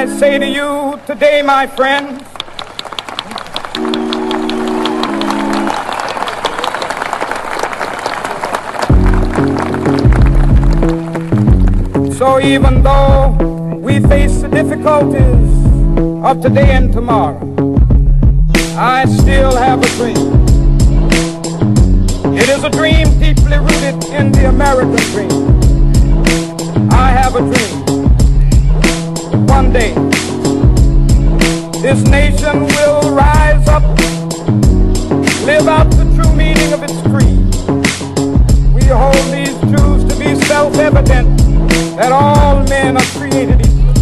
I say to you today, my friends, so even though we face the difficulties of today and tomorrow, I still have a dream. It is a dream deeply rooted in the American dream. I have a dream that one day this nation will rise up, live out the true meaning of its creed. We hold these truths to be self-evident, that all men are created equal.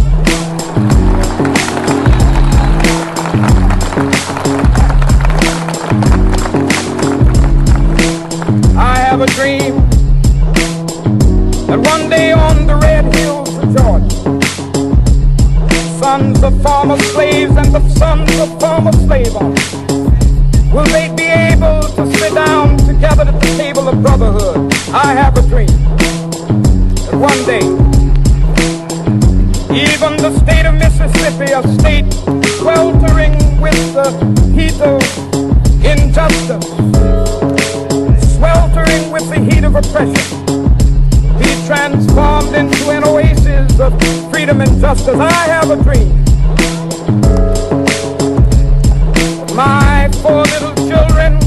I have a dream that one day on the red hills of Georgia, sons of former slaves and the sons of former slave owners, will they be able to sit down together at the table of brotherhood. I have a dream that one day, even the state of Mississippi, a state sweltering with the heat of injustice, sweltering with the heat of oppression, be transformed into an oasis of freedom and justice. I have a dream. My 4 little children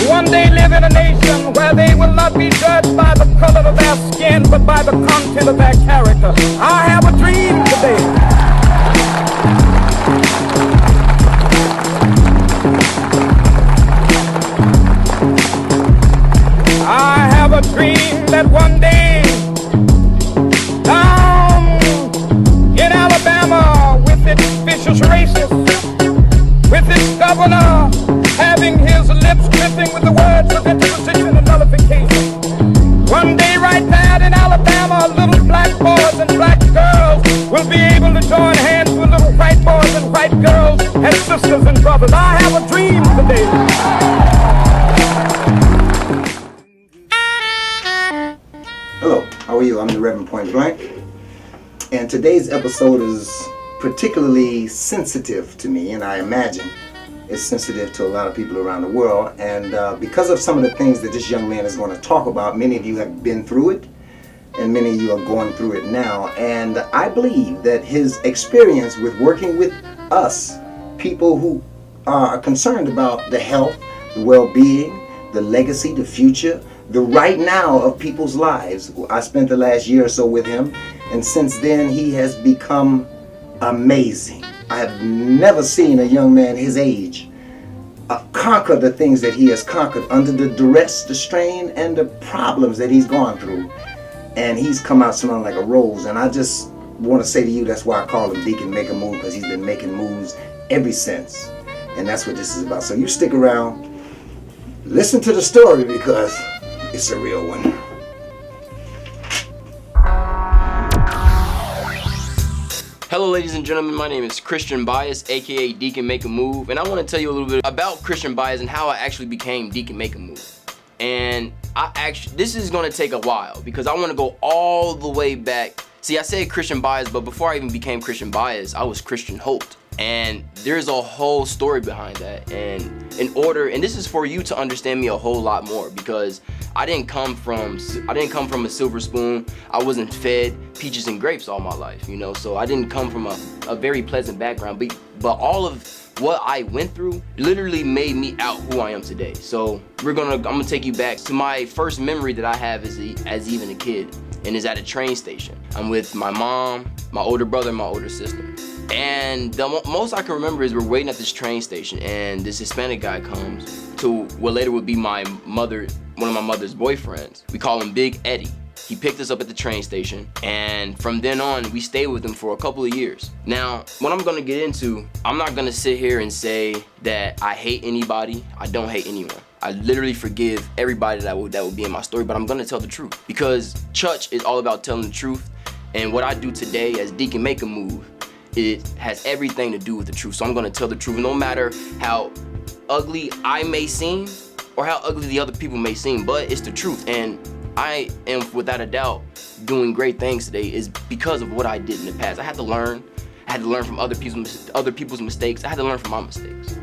one day live in a nation where they will not be judged by the color of their skin, but by the content of their character. I have a dream today. I have a dream that one day down in Alabama, with its vicious racists, with its governor having his lips dripping with the words of interposition and nullification, one day right there in Alabama, little black boys and black girls will be able to join hands with little white boys and white girls as sisters and brothers. I have a dream today. Hello, how are you? I'm the Reverend Point Blank, and today's episode is particularly sensitive to me, and I imagine it's sensitive to a lot of people around the world. And because of some of the things that this young man is going to talk about, many of you have been through it, and many of you are going through it now. And I believe that his experience with working with us, people who are concerned about the health, the well-being, the legacy, the future, the right now of people's lives. I spent the last year or so with him, and since then he has become amazing. I have never seen a young man his age conquer the things that he has conquered under the duress, the strain, and the problems that he's gone through. And he's come out smelling like a rose. And I just want to say to you, that's why I call him Deacon Make a Move, because he's been making moves ever since. And that's what this is about. So you stick around, listen to the story, because it's a real one. Hello ladies and gentlemen, my name is Christian Bias, aka Deacon Make a Move, and I want to tell you a little bit about Christian Bias and how I actually became Deacon Make a Move. And this is going to take a while, because I want to go all the way back. See, I say Christian Bias, but before I even became Christian Bias, I was Christian Holt. And there's a whole story behind that. And this is for you to understand me a whole lot more, because I didn't come from a silver spoon. I wasn't fed peaches and grapes all my life, you know. So I didn't come from a very pleasant background. But all of what I went through literally made me out who I am today. So I'm gonna take you back to my first memory that I have as even a kid, and is at a train station. I'm with my mom, my older brother, and my older sister. And the most I can remember is we're waiting at this train station, and this Hispanic guy comes to what later would be one of my mother's boyfriends. We call him Big Eddie. He picked us up at the train station, and from then on, we stayed with him for a couple of years. Now, what I'm gonna get into, I'm not gonna sit here and say that I hate anybody. I don't hate anyone. I literally forgive everybody that would be in my story, but I'm gonna tell the truth, because Chuch is all about telling the truth. And what I do today as Deacon Make a Move, it has everything to do with the truth. So I'm gonna tell the truth, no matter how ugly I may seem or how ugly the other people may seem, but it's the truth. And I am without a doubt doing great things today is because of what I did in the past. I had to learn. I had to learn from other people's mistakes. I had to learn from my mistakes.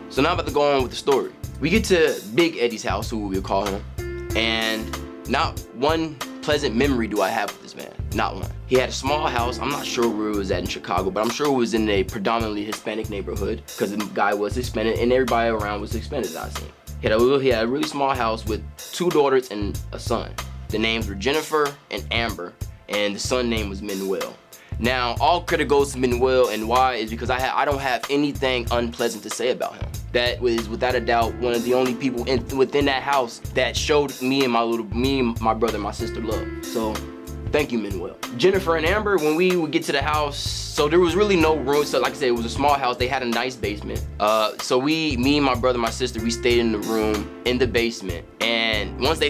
So now I'm about to go on with the story. We get to Big Eddie's house, who we'll call him, and not one pleasant memory do I have with this man. Not one. He had a small house. I'm not sure where it was at in Chicago, but I'm sure it was in a predominantly Hispanic neighborhood because the guy was Hispanic and everybody around was Hispanic that I seen. He had a really small house with 2 daughters and a son. The names were Jennifer and Amber, and the son name was Manuel. Now, all credit goes to Manuel, and why is because I don't have anything unpleasant to say about him. That was without a doubt one of the only people within that house that showed me and my brother and my sister love. So thank you, Manuel. Jennifer and Amber, when we would get to the house, so there was really no room. So like I said, it was a small house. They had a nice basement. So me and my brother and my sister, we stayed in the room in the basement. And once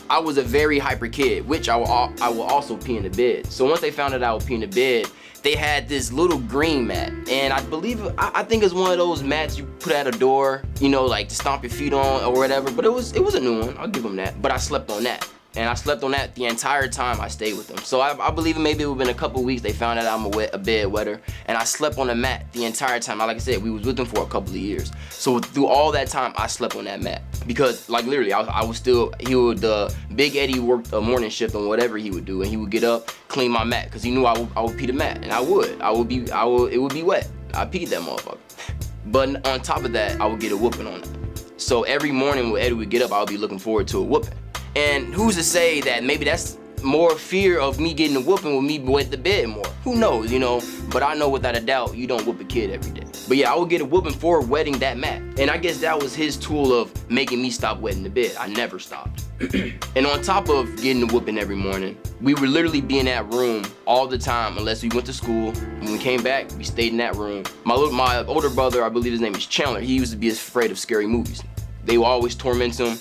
I was a very hyper kid, which I will also pee in the bed. So once they found out I would pee in the bed, they had this little green mat, and I think it's one of those mats you put at a door, you know, like to stomp your feet on or whatever. But it was a new one. I'll give them that. But I slept on that. And I slept on that the entire time I stayed with them. So I believe maybe it would have been a couple weeks they found out I'm a bed wetter. And I slept on the mat the entire time. Like I said, we was with them for a couple of years. So through all that time, I slept on that mat. Because like literally, Big Eddie worked a morning shift on whatever he would do. And he would get up, clean my mat. Because he knew I would pee the mat. And it would be wet. I peed that motherfucker. But on top of that, I would get a whooping on it. So every morning when Eddie would get up, I would be looking forward to a whooping. And who's to say that maybe that's more fear of me getting a whooping with me wet the bed more? Who knows, you know? But I know without a doubt, you don't whoop a kid every day. But yeah, I would get a whooping for wetting that mat. And I guess that was his tool of making me stop wetting the bed. I never stopped. And on top of getting the whooping every morning, we would literally be in that room all the time unless we went to school. When we came back, we stayed in that room. My older brother, I believe his name is Chandler, he used to be afraid of scary movies. They would always torment him,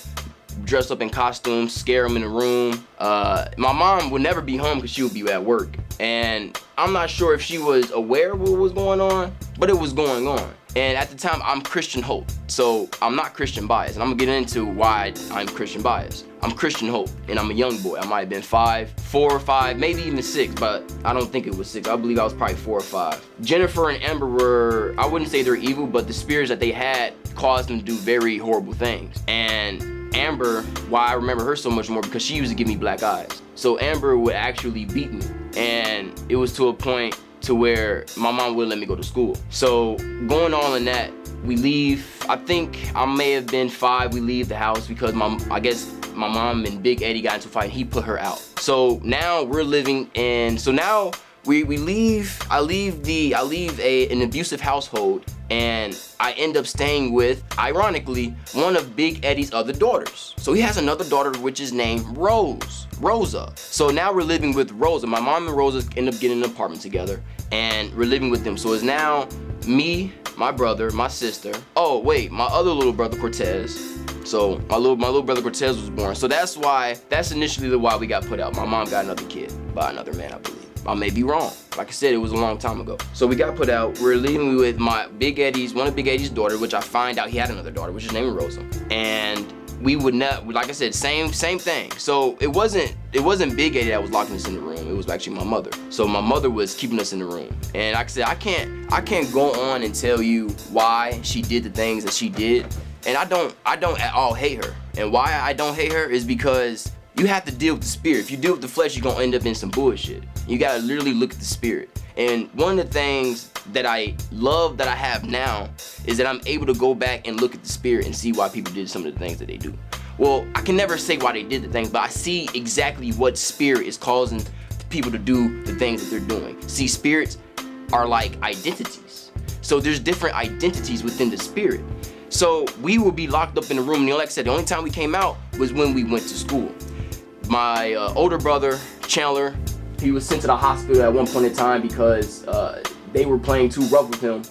dress up in costumes, scare him in the room. My mom would never be home because she would be at work. And I'm not sure if she was aware of what was going on, but it was going on. And at the time, I'm Christian Hope. So I'm not Christian biased. And I'm gonna get into why I'm Christian biased. I'm Christian Hope, and I'm a young boy. I might have been 4 or 5, maybe even 6, but I don't think it was 6. I believe I was probably 4 or 5. Jennifer and Amber were, I wouldn't say they're evil, but the spirits that they had caused them to do very horrible things. And Amber, why I remember her so much more, because she used to give me black eyes. So Amber would actually beat me, and it was to a point to where my mom wouldn't let me go to school. So going on in that, we leave. I think I may have been 5. We leave the house because I guess my mom and Big Eddie got into a fight and he put her out. So now we're living in, so now we leave, I leave an abusive household, and I end up staying with, ironically, one of Big Eddie's other daughters. So he has another daughter which is named Rosa. So now we're living with Rosa. My mom and Rosa end up getting an apartment together, and we're living with them. So it's now me, my brother, my sister. Oh wait, my other little brother Cortez. So my little brother Cortez was born. So that's initially why we got put out. My mom got another kid by another man, I believe. I may be wrong. Like I said, it was a long time ago. So we got put out. We're living with one of Big Eddie's daughter, which I find out he had another daughter, which is named Rosa. And we would not, like I said, same thing. So it wasn't Big Eddie that was locking us in the room. It was actually my mother. So my mother was keeping us in the room. And like I said, I can't go on and tell you why she did the things that she did. And I don't at all hate her. And why I don't hate her is because you have to deal with the spirit. If you deal with the flesh, you're gonna end up in some bullshit. You gotta literally look at the spirit. And one of the things that I love that I have now is that I'm able to go back and look at the spirit and see why people did some of the things that they do. Well, I can never say why they did the things, but I see exactly what spirit is causing people to do the things that they're doing. See, spirits are like identities. So there's different identities within the spirit. So we will be locked up in the room. And like I said, the only time we came out was when we went to school. My older brother, Chandler, he was sent to the hospital at one point in time because they were playing too rough with him,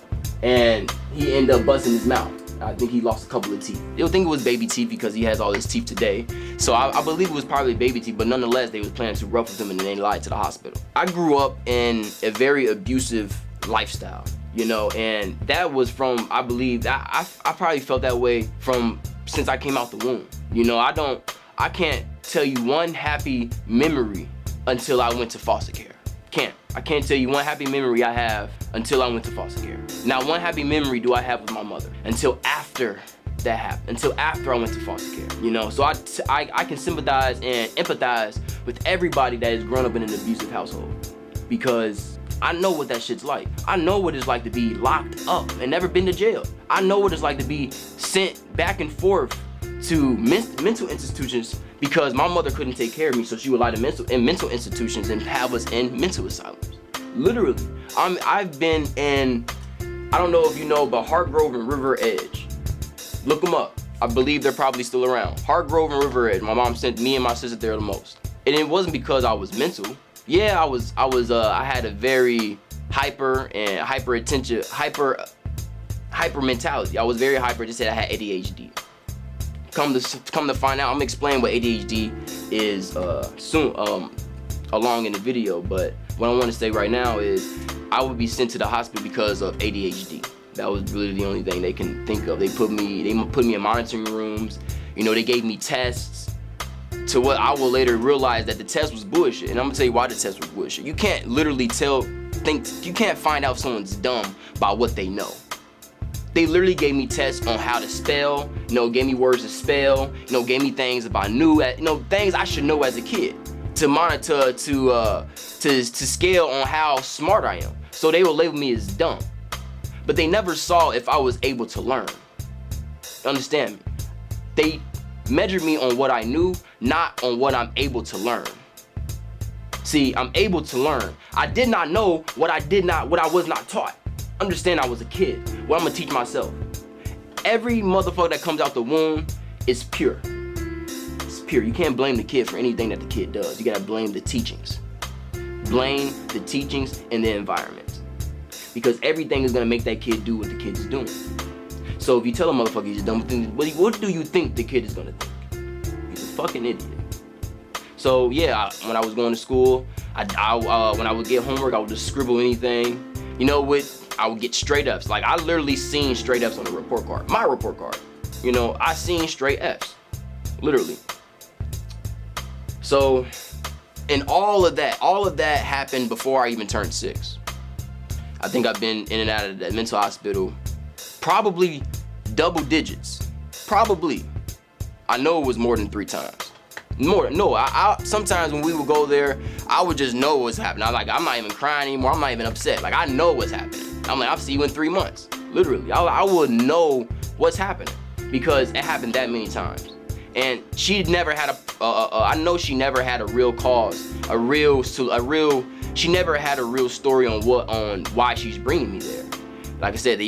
and he ended up busting his mouth. I think he lost a couple of teeth. They'll think it was baby teeth because he has all his teeth today. So I believe it was probably baby teeth, but nonetheless, they was playing too rough with him and they lied to the hospital. I grew up in a very abusive lifestyle, you know, and that was from, I believe, I probably felt that way from since I came out the womb. You know, I can't tell you one happy memory until I went to foster care. I can't tell you one happy memory I have until I went to foster care. Now, one happy memory do I have with my mother until after that happened, until after I went to foster care, you know? So I can sympathize and empathize with everybody that has grown up in an abusive household, because I know what that shit's like. I know what it's like to be locked up and never been to jail. I know what it's like to be sent back and forth to mental institutions because my mother couldn't take care of me, so she would lie to mental institutions and have us in mental asylums. Literally. I've been in, I don't know if you know, but Hartgrove and River Edge. Look them up. I believe they're probably still around. Hartgrove and River Edge. My mom sent me and my sister there the most. And it wasn't because I was mental. Yeah, I had a very hyper mentality. I was very hyper, just said I had ADHD. Come to find out, I'm gonna explain what ADHD is soon along in the video, but what I want to say right now is I would be sent to the hospital because of ADHD. That was really the only thing they can think of. They put me in monitoring rooms. You know, they gave me tests to what I will later realize that the test was bullshit. And I'm gonna tell you why the test was bullshit. You can't literally you can't find out if someone's dumb by what they know. They literally gave me tests on how to spell, you know, gave me words to spell, you know, gave me things if I knew, you know, things I should know as a kid to monitor, to scale on how smart I am. So they will label me as dumb. But they never saw if I was able to learn. Understand me? They measured me on what I knew, not on what I'm able to learn. See, I'm able to learn. I did not know what I was not taught. Understand, I was a kid. What I'm gonna teach myself. Every motherfucker that comes out the womb is pure. It's pure. You can't blame the kid for anything that the kid does. You gotta blame the teachings. Blame the teachings and the environment. Because everything is gonna make that kid do what the kid is doing. So if you tell a motherfucker he's dumb, what do you think the kid is gonna think? He's a fucking idiot. So yeah, when I was going to school, when I would get homework, I would just scribble anything. You know what? I would get straight F's. Like, I literally seen straight F's on the report card. My report card. You know, I seen straight F's. Literally. So, and all of that happened before I even turned 6. I think I've been in and out of that mental hospital probably double digits. Probably. I know it was more than 3 times. I sometimes when we would go there, I would just know what's happening. I'm not even crying anymore. I'm not even upset. Like, I know what's happening. I'm like, I'll see you in 3 months. Literally, I would know what's happening because it happened that many times. And she never had I know she never had a real cause, she never had a real story on why she's bringing me there. Like I said, they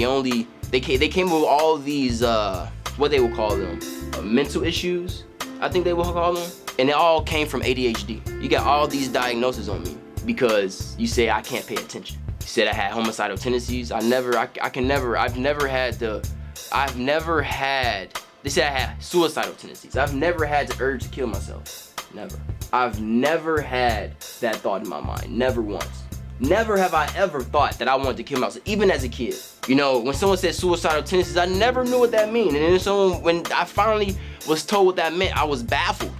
came with all these, what they will call them, mental issues, I think they will call them. And it all came from ADHD. You got all these diagnoses on me because you say I can't pay attention. You said I had homicidal tendencies. They said I had suicidal tendencies. I've never had the urge to kill myself. Never. I've never had that thought in my mind. Never once. Never have I ever thought that I wanted to kill myself, even as a kid. You know, when someone said suicidal tendencies, I never knew what that meant. And then when I finally was told what that meant, I was baffled.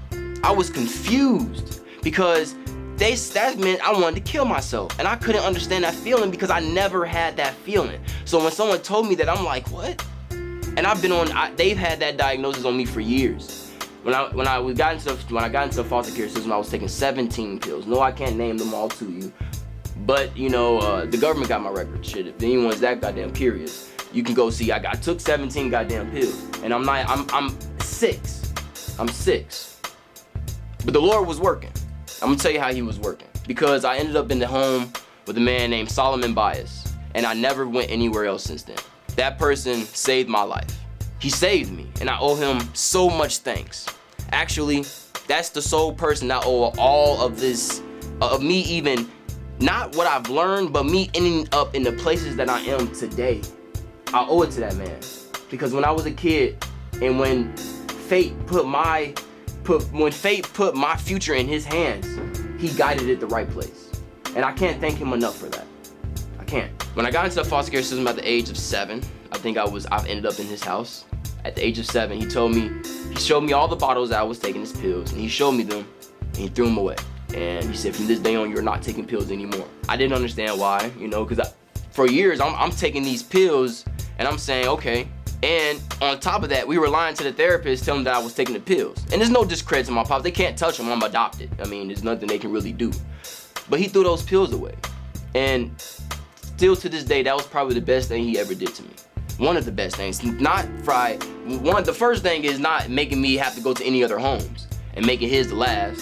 I was confused because that meant I wanted to kill myself. And I couldn't understand that feeling because I never had that feeling. So when someone told me that, I'm like, what? And they've had that diagnosis on me for years. When I got into the foster care system, I was taking 17 pills. No, I can't name them all to you. But, you know, the government got my record. Shit, if anyone's that goddamn curious, you can go see. I took 17 goddamn pills. And I'm 6. I'm 6. But the Lord was working. I'm gonna tell you how he was working. Because I ended up in the home with a man named Solomon Bias. And I never went anywhere else since then. That person saved my life. He saved me, and I owe him so much thanks. Actually, that's the sole person I owe all of this, of me even, not what I've learned, but me ending up in the places that I am today. I owe it to that man. Because when I was a kid, and when fate put my future in his hands, he guided it the right place. And I can't thank him enough for that. I can't. When I got into the foster care system at the age of 7, I think I've ended up in his house. at the age of 7, he showed me all the bottles I was taking his pills, and he showed me them, and he threw them away. And he said, from this day on, you're not taking pills anymore. I didn't understand why, you know, because for years, I'm taking these pills, and I'm saying, okay. And on top of that, we were lying to the therapist, telling them that I was taking the pills. And there's no discredit to my pops. They can't touch them. I'm adopted. I mean, there's nothing they can really do. But he threw those pills away. And still to this day, that was probably the best thing he ever did to me. One of the best things. The first thing is not making me have to go to any other homes and making his the last.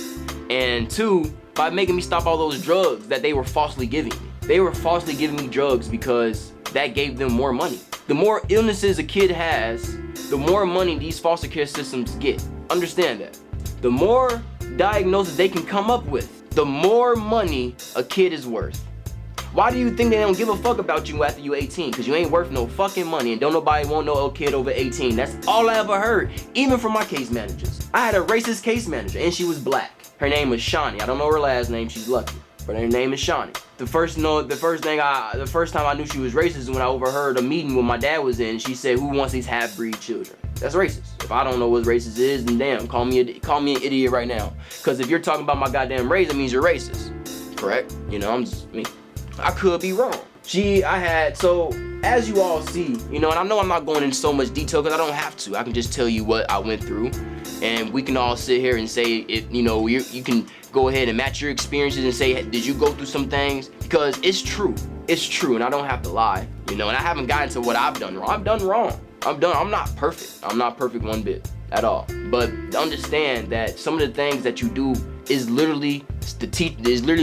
And 2, by making me stop all those drugs that they were falsely giving me. They were falsely giving me drugs because that gave them more money. The more illnesses a kid has, the more money these foster care systems get. Understand that. The more diagnoses they can come up with, the more money a kid is worth. Why do you think they don't give a fuck about you after you're 18? Because you ain't worth no fucking money, and don't nobody want no kid over 18. That's all I ever heard, even from my case managers. I had a racist case manager, and she was black. Her name was Shawnee. I don't know her last name, she's lucky. But her name is Shawnee. The first time I knew she was racist is when I overheard a meeting when my dad was in. She said, "Who wants these half-breed children?" That's racist. If I don't know what racist is, then damn, call me an idiot right now. Because if you're talking about my goddamn race, it means you're racist. Correct? You know, I could be wrong. So as you all see, you know, and I know I'm not going into so much detail because I don't have to. I can just tell you what I went through, and we can all sit here and say it. You know, you can go ahead and match your experiences and say, did you go through some things? Because it's true, and I don't have to lie. You know, and I haven't gotten to what I've done wrong. I've done wrong. I'm not perfect. I'm not perfect one bit at all. But understand that some of the things that you do is literally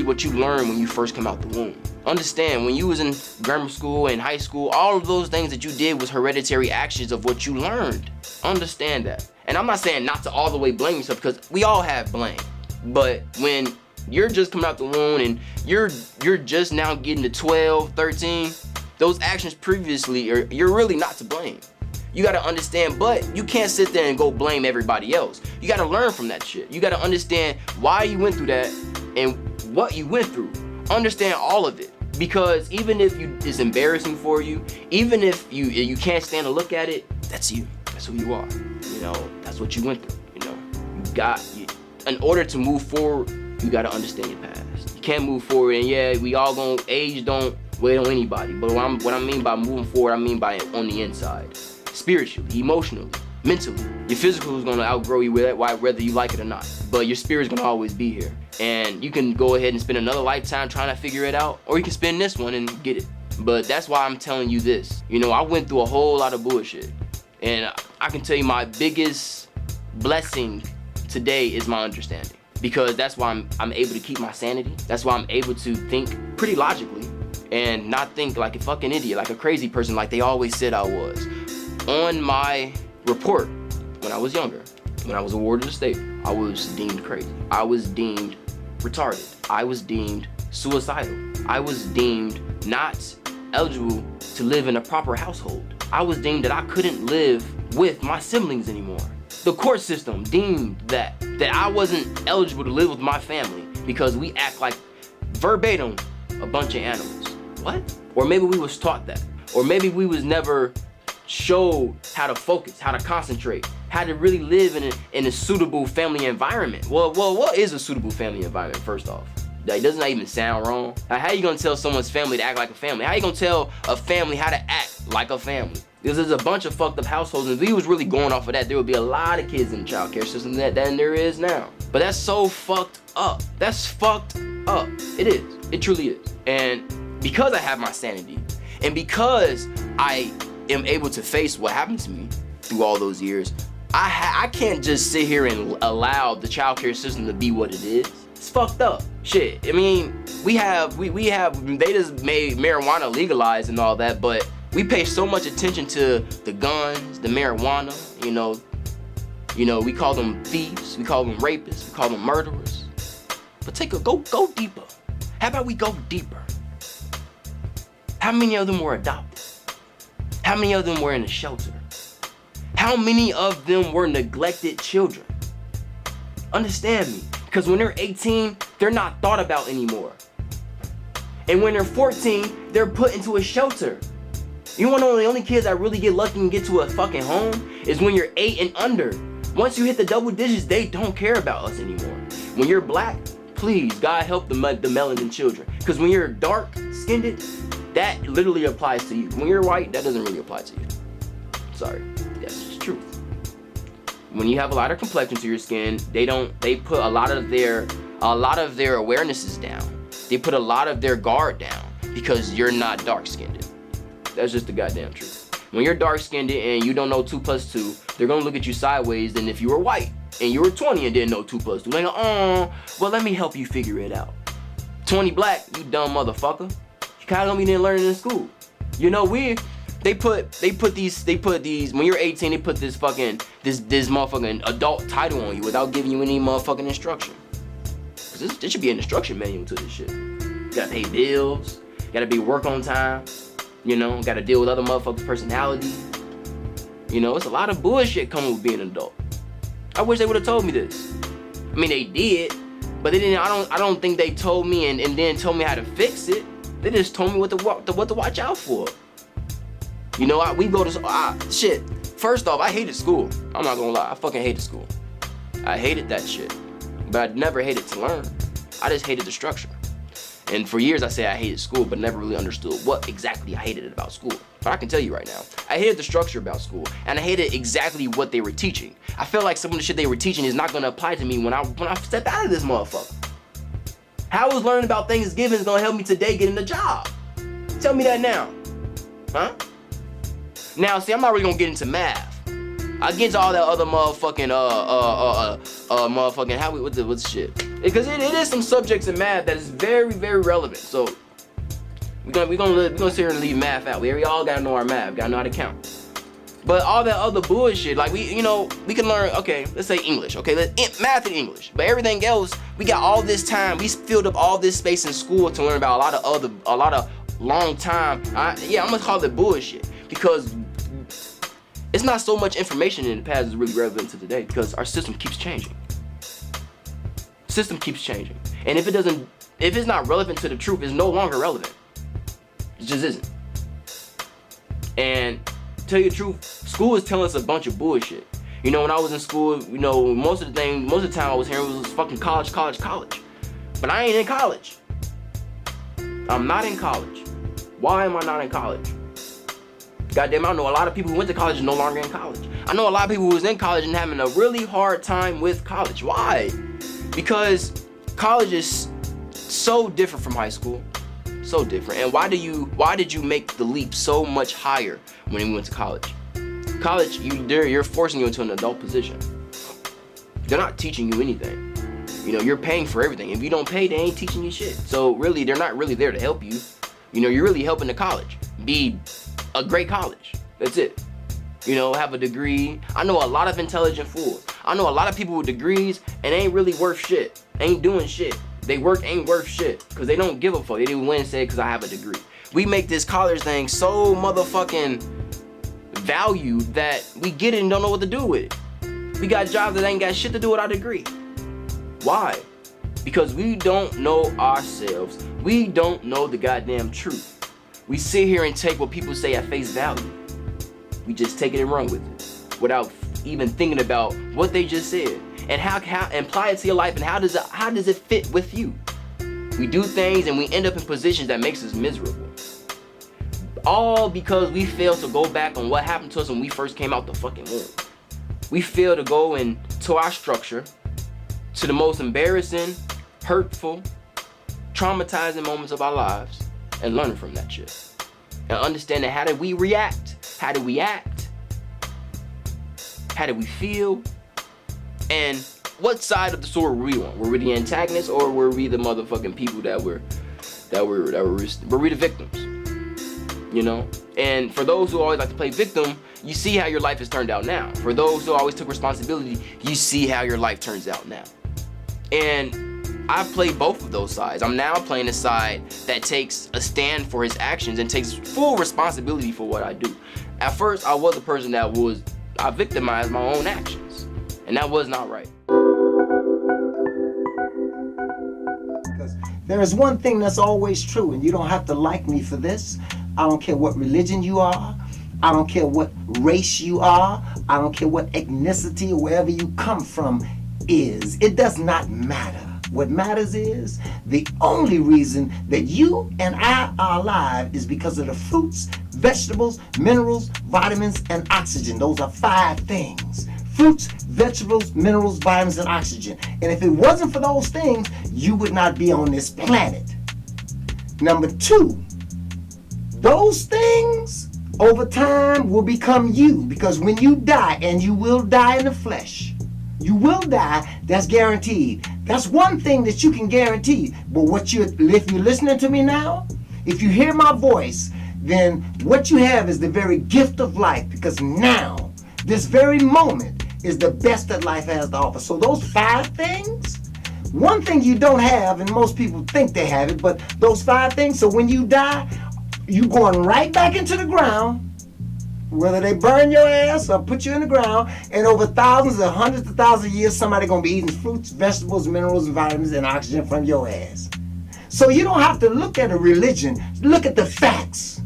what you learn when you first come out the womb. Understand, when you was in grammar school and high school, all of those things that you did was hereditary actions of what you learned. Understand that. And I'm not saying not to all the way blame yourself, because we all have blame. But when you're just coming out the womb and you're just now getting to 12, 13, those actions previously, you're really not to blame. You gotta understand, but you can't sit there and go blame everybody else. You gotta learn from that shit. You gotta understand why you went through that and what you went through. Understand all of it. Because even if it's embarrassing for you, even if you can't stand to look at it, that's you. That's who you are. You know, that's what you went through. You know, in order to move forward, you gotta understand your past. You can't move forward, and yeah, we all age don't wait on anybody. But what I mean by moving forward, I mean by on the inside. Spiritually, emotionally, mentally. Your physical is gonna outgrow you whether you like it or not. But your spirit's gonna always be here. And you can go ahead and spend another lifetime trying to figure it out, or you can spend this one and get it. But that's why I'm telling you this. You know, I went through a whole lot of bullshit. And I can tell you my biggest blessing today is my understanding. Because that's why I'm able to keep my sanity. That's why I'm able to think pretty logically and not think like a fucking idiot, like a crazy person like they always said I was. On my report, when I was younger, when I was awarded a state, I was deemed crazy. I was deemed retarded. I was deemed suicidal. I was deemed not eligible to live in a proper household. I was deemed that I couldn't live with my siblings anymore. The court system deemed that I wasn't eligible to live with my family because we act like verbatim a bunch of animals. What? Or maybe we was taught that. Or maybe we was never showed how to focus, how to concentrate, how to really live in a suitable family environment. Well, what is a suitable family environment, first off? Like, doesn't that even sound wrong? Like, how you gonna tell someone's family to act like a family? How you gonna tell a family how to act like a family? Because there's a bunch of fucked up households, and if we was really going off of that, there would be a lot of kids in the child care system than there is now. But that's so fucked up. That's fucked up. It is. It truly is. And because I have my sanity, and because I am able to face what happened to me through all those years, I can't just sit here and allow the child care system to be what it is. It's fucked up. Shit. I mean, we have they just made marijuana legalized and all that, but we pay so much attention to the guns, the marijuana, you know, we call them thieves, we call them rapists, we call them murderers. But go deeper. How about we go deeper? How many of them were adopted? How many of them were in a shelter? How many of them were neglected children? Understand me, because when they're 18, they're not thought about anymore. And when they're 14, they're put into a shelter. You wanna know the only kids that really get lucky and get to a fucking home is when you're 8 and under. Once you hit the double digits, they don't care about us anymore. When you're black, please, God help the melanin children. Because when you're dark skinned, that literally applies to you. When you're white, that doesn't really apply to you. Sorry, that's just truth. When you have a lighter complexion to your skin, they put a lot of their awarenesses down. They put a lot of their guard down because you're not dark skinned. That's just the goddamn truth. When you're dark skinned and you don't know 2 + 2, they're gonna look at you sideways than if you were white and you were 20 and didn't know 2 + 2. Like, well, let me help you figure it out. 20 black, you dumb motherfucker. You kinda gonna be there learning in school. You know, they put these when you're 18, they put this motherfucking adult title on you without giving you any motherfucking instruction. Cause there should be an instruction manual to this shit. You gotta pay bills, gotta be work on time, you know, gotta deal with other motherfuckers' personality. You know, it's a lot of bullshit coming with being an adult. I wish they would have told me this. I mean, they did, but they didn't. I don't think they told me and then told me how to fix it. They just told me what to watch out for. You know, we go to shit. First off, I hated school. I'm not gonna lie, I fucking hated school. I hated that shit, but I never hated to learn. I just hated the structure. And for years I said I hated school, but never really understood what exactly I hated about school. But I can tell you right now, I hated the structure about school, and I hated exactly what they were teaching. I feel like some of the shit they were teaching is not gonna apply to me when I step out of this motherfucker. How is learning about Thanksgiving gonna help me today getting a job? Tell me that now, huh? Now, see, I'm not really gonna get into math. I get into all that other motherfucking motherfucking what's the shit? Because it is some subjects in math that is very, very relevant. So we're gonna sit here and leave math out. We all gotta know our math, gotta know how to count. But all that other bullshit, like we can learn. Okay, let's say English. Okay, math and English. But everything else, we got all this time. We filled up all this space in school to learn about a lot of long time. I'm gonna call it bullshit because it's not so much information in the past is really relevant to today because our system keeps changing. System keeps changing, and if it's not relevant to the truth, it's no longer relevant. It just isn't. And to tell you the truth, school is telling us a bunch of bullshit. You know, when I was in school, you know, most of the time I was hearing was fucking college. But I ain't in college. I'm not in college. Why am I not in college? Goddamn, I know a lot of people who went to college and no longer in college. I know a lot of people who was in college and having a really hard time with college. Why? Because college is so different from high school. So different. And why did you make the leap so much higher when you went to college? College, you're forcing you into an adult position. They're not teaching you anything. You know, you're paying for everything. If you don't pay, they ain't teaching you shit. So really, they're not really there to help you. You know, you're really helping the college be a great college. That's it. You know, have a degree. I know a lot of intelligent fools. I know a lot of people with degrees and ain't really worth shit. Ain't doing shit. They work ain't worth shit because they don't give a fuck. They didn't win and say because I have a degree. We make this college thing so motherfucking valued that we get it and don't know what to do with it. We got jobs that ain't got shit to do with our degree. Why? Because we don't know ourselves. We don't know the goddamn truth. We sit here and take what people say at face value. We just take it and run with it without even thinking about what they just said and how apply it to your life and how does it fit with you. We do things and we end up in positions that makes us miserable. All because we fail to go back on what happened to us when we first came out the fucking womb. We fail to go into our structure, to the most embarrassing, hurtful, traumatizing moments of our lives and learn from that shit. And understanding how did we react? How did we act? How did we feel? And what side of the sword were we on? Were we the antagonists or were we the motherfucking people that were we the victims? You know? And for those who always like to play victim, you see how your life has turned out now. For those who always took responsibility, you see how your life turns out now. And I've played both of those sides. I'm now playing the side that takes a stand for his actions and takes full responsibility for what I do. At first, I was a person I victimized my own actions. And that was not right. Because there is one thing that's always true, and you don't have to like me for this. I don't care what religion you are. I don't care what race you are. I don't care what ethnicity or wherever you come from is. It does not matter. What matters is the only reason that you and I are alive is because of the fruits, vegetables, minerals, vitamins, and oxygen. Those are 5 things. Fruits, vegetables, minerals, vitamins, and oxygen. And if it wasn't for those things, you would not be on this planet. Number 2, those things over time will become you, because when you die, and you will die in the flesh, you will die, that's guaranteed. That's one thing that you can guarantee. But if you're listening to me now, if you hear my voice, then what you have is the very gift of life, because now, this very moment, is the best that life has to offer. So those 5 things, one thing you don't have, and most people think they have it, but those 5 things, so when you die, you're going right back into the ground, whether they burn your ass or put you in the ground, and over thousands or hundreds of thousands of years, somebody gonna be eating fruits, vegetables, minerals, vitamins, and oxygen from your ass. So you don't have to look at a religion, look at the facts.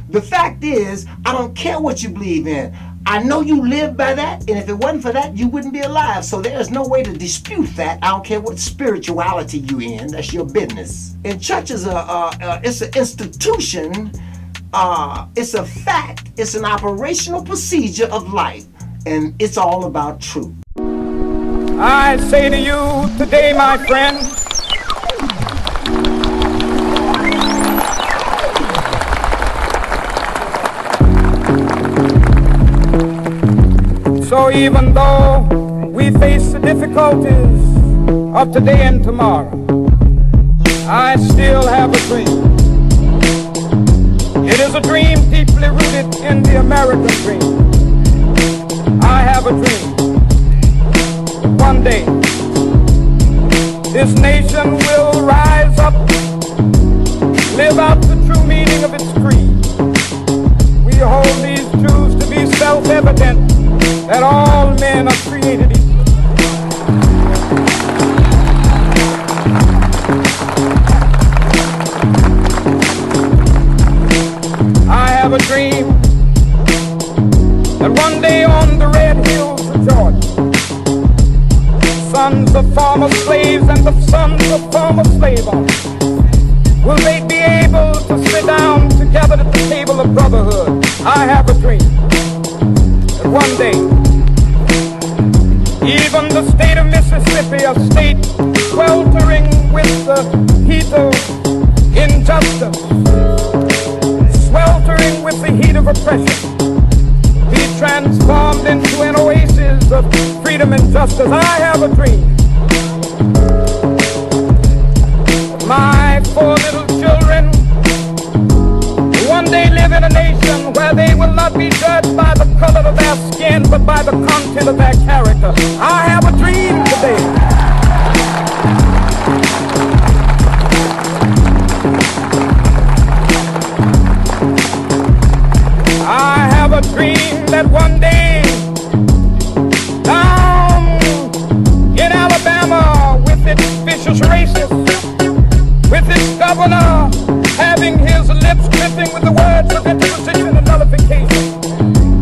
The fact is, I don't care what you believe in. I know you live by that, and if it wasn't for that, you wouldn't be alive. So there's no way to dispute that. I don't care what spirituality you in, that's your business. And church is it's an institution, it's a fact, it's an operational procedure of life, and it's all about truth. I say to you today, my friend, so even though we face the difficulties of today and tomorrow, I still have a dream. It is a dream deeply rooted in the American dream. I have a dream that one day this nation will rise up, live out the true meaning of its creed. We hold these truths to be self-evident, that all men are created equal. I have a dream that one day on the red hills of Georgia, sons of former slaves and the sons of former slave owners will they be able to sit down together at the table of brotherhood. I have a dream that one day even the state of Mississippi, a state sweltering with the heat of injustice, sweltering with the heat of oppression, be transformed into an oasis of freedom and justice. I have a dream. My 4 little children one day live in a nation where they will not be judged by the color of their skin, but by the content of their character. I have a dream today. I have a dream that one day down in Alabama, with its vicious racists, with its governor having his lips dripping with the words of interposition and nullification,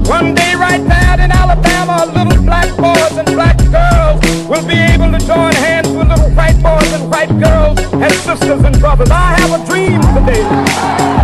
one day right there in Alabama, little black boys and black girls will be able to join hands with little white boys and white girls as sisters and brothers. I have a dream today.